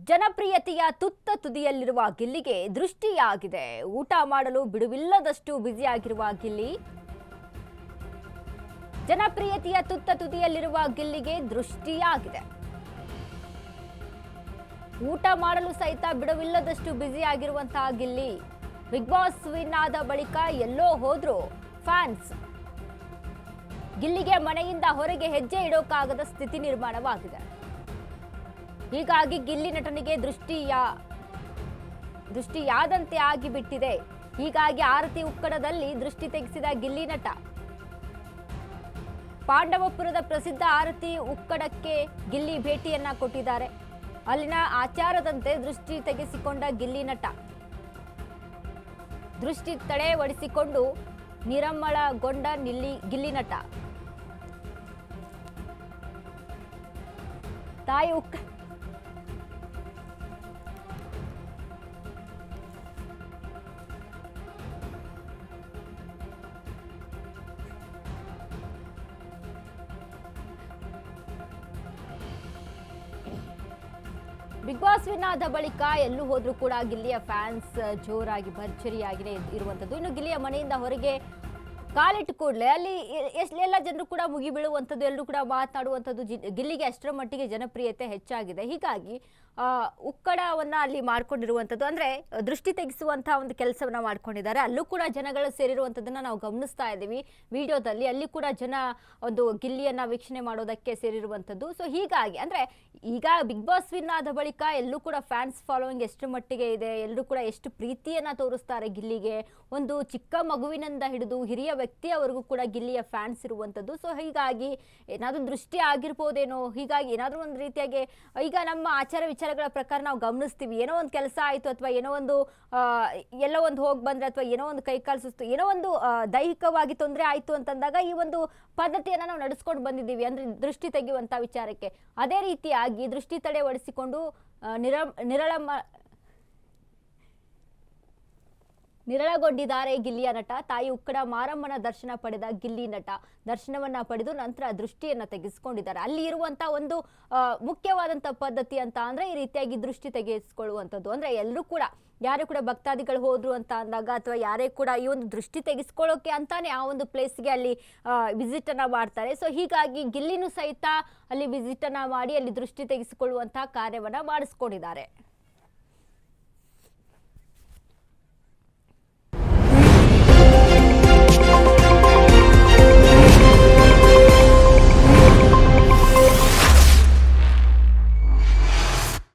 ಜನಪ್ರಿಯತೆಯ ತುತ್ತ ತುದಿಯಲ್ಲಿರುವ ಗಿಲ್ಲಿಗೆ ದೃಷ್ಟಿಯಾಗಿದೆ. ಊಟ ಮಾಡಲು ಬಿಡುವಿಲ್ಲದಷ್ಟು ಬ್ಯುಸಿಯಾಗಿರುವ ಗಿಲ್ಲಿ. ಜನಪ್ರಿಯತೆಯ ತುತ್ತ ತುದಿಯಲ್ಲಿರುವ ಗಿಲ್ಲಿಗೆ ದೃಷ್ಟಿಯಾಗಿದೆ. ಊಟ ಮಾಡಲು ಸಹಿತ ಬಿಡುವಿಲ್ಲದಷ್ಟು ಬ್ಯುಸಿಯಾಗಿರುವಂತಹ ಗಿಲ್ಲಿ ಬಿಗ್ ಬಾಸ್ ವಿನ್ ಆದ ಬಳಿಕ ಎಲ್ಲೋ ಹೋದ್ರು ಫ್ಯಾನ್ಸ್. ಗಿಲ್ಲಿಗೆ ಮನೆಯಿಂದ ಹೊರಗೆ ಹೆಜ್ಜೆ ಇಡೋಕ್ಕಾಗದ ಸ್ಥಿತಿ ನಿರ್ಮಾಣವಾಗಿದೆ. ಹೀಗಾಗಿ ಗಿಲ್ಲಿ ನಟನಿಗೆ ದೃಷ್ಟಿಯಾದಂತೆ ಆಗಿಬಿಟ್ಟಿದೆ. ಹೀಗಾಗಿ ಆರತಿ ಉಕ್ಕಡದಲ್ಲಿ ದೃಷ್ಟಿ ತೆಗೆಸಿದ ಗಿಲ್ಲಿ ನಟ. ಪಾಂಡವಪುರದ ಪ್ರಸಿದ್ಧ ಆರತಿ ಉಕ್ಕಡಕ್ಕೆ ಗಿಲ್ಲಿ ಭೇಟಿಯನ್ನ ಕೊಟ್ಟಿದ್ದಾರೆ. ಅಲ್ಲಿನ ಆಚಾರದಂತೆ ದೃಷ್ಟಿ ತೆಗೆಸಿಕೊಂಡ ಗಿಲ್ಲಿ ನಟ ದೃಷ್ಟಿ ತಡೆ ಒಡಿಸಿಕೊಂಡು ನಿರಮ್ಮಳಗೊಂಡ ಗಿಲ್ಲಿ ನಟ. ತಾಯಿ ಬಿಗ್ ಬಾಸ್ ವಿನ್ ಆದ ಬಳಿಕ ಎಲ್ಲೂ ಹೋದ್ರೂ ಕೂಡ ಗಿಲ್ಲಿಯ ಫ್ಯಾನ್ಸ್ ಜೋರಾಗಿ ಭರ್ಜರಿಯಾಗಿಯೇ ಇರುವಂಥದ್ದು. ಇನ್ನು ಗಿಲ್ಲಿಯ ಮನೆಯಿಂದ ಹೊರಗೆ ಕಾಲಿಟ್ಟು ಕೂಡಲೇ ಅಲ್ಲಿ ಎಲ್ಲ ಜನರು ಕೂಡ ಮುಗಿ ಬೀಳುವಂಥದ್ದು, ಎಲ್ಲರೂ ಕೂಡ ಮಾತನಾಡುವಂಥದ್ದು. ಗಿಲ್ಲಿಗೆ ಅಷ್ಟರ ಮಟ್ಟಿಗೆ ಜನಪ್ರಿಯತೆ ಹೆಚ್ಚಾಗಿದೆ. ಹೀಗಾಗಿ ಉಕ್ಕಡವನ್ನ ಅಲ್ಲಿ ಮಾಡ್ಕೊಂಡಿರುವಂಥದ್ದು, ಅಂದ್ರೆ ದೃಷ್ಟಿ ತೆಗೆಸುವಂತಹ ಒಂದು ಕೆಲಸವನ್ನ ಮಾಡ್ಕೊಂಡಿದ್ದಾರೆ. ಅಲ್ಲೂ ಕೂಡ ಜನಗಳು ಸೇರಿರುವಂಥದ್ದನ್ನ ನಾವು ಗಮನಿಸ್ತಾ ಇದ್ದೀವಿ ವಿಡಿಯೋದಲ್ಲಿ. ಅಲ್ಲಿ ಕೂಡ ಜನ ಒಂದು ಗಿಲ್ಲಿಯನ್ನ ವೀಕ್ಷಣೆ ಮಾಡೋದಕ್ಕೆ ಸೇರಿರುವಂಥದ್ದು. ಸೊ ಹೀಗಾಗಿ ಅಂದ್ರೆ ಈಗ ಬಿಗ್ ಬಾಸ್ ವಿನ್ ಆದ ಬಳಿಕ ಎಲ್ಲೂ ಕೂಡ ಫ್ಯಾನ್ಸ್ ಫಾಲೋವಿಂಗ್ ಎಷ್ಟು ಮಟ್ಟಿಗೆ ಇದೆ, ಎಲ್ಲರೂ ಕೂಡ ಎಷ್ಟು ಪ್ರೀತಿಯನ್ನ ತೋರಿಸ್ತಾರೆ ಗಿಲ್ಲಿಗೆ. ಒಂದು ಚಿಕ್ಕ ಮಗುವಿನಿಂದ ಹಿಡಿದು ಹಿರಿಯ ವ್ಯಕ್ತಿಯವರೆಗೂ ಕೂಡ ಗಿಲ್ಲಿಯ ಫ್ಯಾನ್ಸ್ ಇರುವಂಥದ್ದು. ಸೊ ಹೀಗಾಗಿ ಏನಾದರೂ ದೃಷ್ಟಿ ಆಗಿರ್ಬೋದೇನೋ, ಹೀಗಾಗಿ ಏನಾದರೂ ಒಂದು ರೀತಿಯಾಗಿ ಈಗ ನಮ್ಮ ಆಚಾರ ವಿಚಾರಗಳ ಪ್ರಕಾರ ನಾವು ಗಮನಿಸ್ತೀವಿ. ಏನೋ ಒಂದು ಕೆಲಸ ಆಯಿತು ಅಥವಾ ಏನೋ ಒಂದು ಎಲ್ಲೋ ಒಂದು ಹೋಗಿ ಬಂದ್ರೆ ಅಥವಾ ಏನೋ ಒಂದು ಕೈಕಾಲು ಸುಸ್ತು, ಏನೋ ಒಂದು ದೈಹಿಕವಾಗಿ ತೊಂದರೆ ಆಯಿತು ಅಂತಂದಾಗ ಈ ಒಂದು ಪದ್ಧತಿಯನ್ನು ನಾವು ನಡೆಸ್ಕೊಂಡು ಬಂದಿದ್ದೀವಿ, ಅಂದ್ರೆ ದೃಷ್ಟಿ ತೆಗೆಯುವಂಥ ವಿಚಾರಕ್ಕೆ. ಅದೇ ರೀತಿಯಾಗಿ ದೃಷ್ಟಿ ತಡೆ ಒಡಿಸಿಕೊಂಡು ನಿರಳಗೊಂಡಿದ್ದಾರೆ ಗಿಲ್ಲಿಯ ನಟ. ತಾಯಿ ಉಕ್ಕಡ ಮಾರಮ್ಮನ ದರ್ಶನ ಪಡೆದ ಗಿಲ್ಲಿ ನಟ ದರ್ಶನವನ್ನ ಪಡೆದು ನಂತರ ದೃಷ್ಟಿಯನ್ನ ತೆಗೆಸಿಕೊಂಡಿದ್ದಾರೆ. ಅಲ್ಲಿ ಇರುವಂತ ಒಂದು ಮುಖ್ಯವಾದಂತ ಪದ್ಧತಿ ಅಂತ ಅಂದ್ರೆ ಈ ರೀತಿಯಾಗಿ ದೃಷ್ಟಿ ತೆಗೆಸಿಕೊಳ್ಳುವಂಥದ್ದು. ಅಂದ್ರೆ ಎಲ್ಲರೂ ಕೂಡ ಯಾರು ಕೂಡ ಭಕ್ತಾದಿಗಳು ಹೋದ್ರು ಅಂತ ಅಂದಾಗ ಅಥವಾ ಯಾರೇ ಕೂಡ ಈ ಒಂದು ದೃಷ್ಟಿ ತೆಗೆಸ್ಕೊಳ್ಳೋಕೆ ಅಂತಾನೆ ಆ ಒಂದು ಪ್ಲೇಸ್ಗೆ ಅಲ್ಲಿ ವಿಸಿಟ್ ಅನ್ನ ಮಾಡ್ತಾರೆ. ಸೊ ಹೀಗಾಗಿ ಗಿಲ್ಲಿನೂ ಸಹಿತ ಅಲ್ಲಿ ವಿಸಿಟ್ ಅನ್ನ ಮಾಡಿ ಅಲ್ಲಿ ದೃಷ್ಟಿ ತೆಗೆಸಿಕೊಳ್ಳುವಂತಹ ಕಾರ್ಯವನ್ನ ಮಾಡಿಸ್ಕೊಂಡಿದ್ದಾರೆ.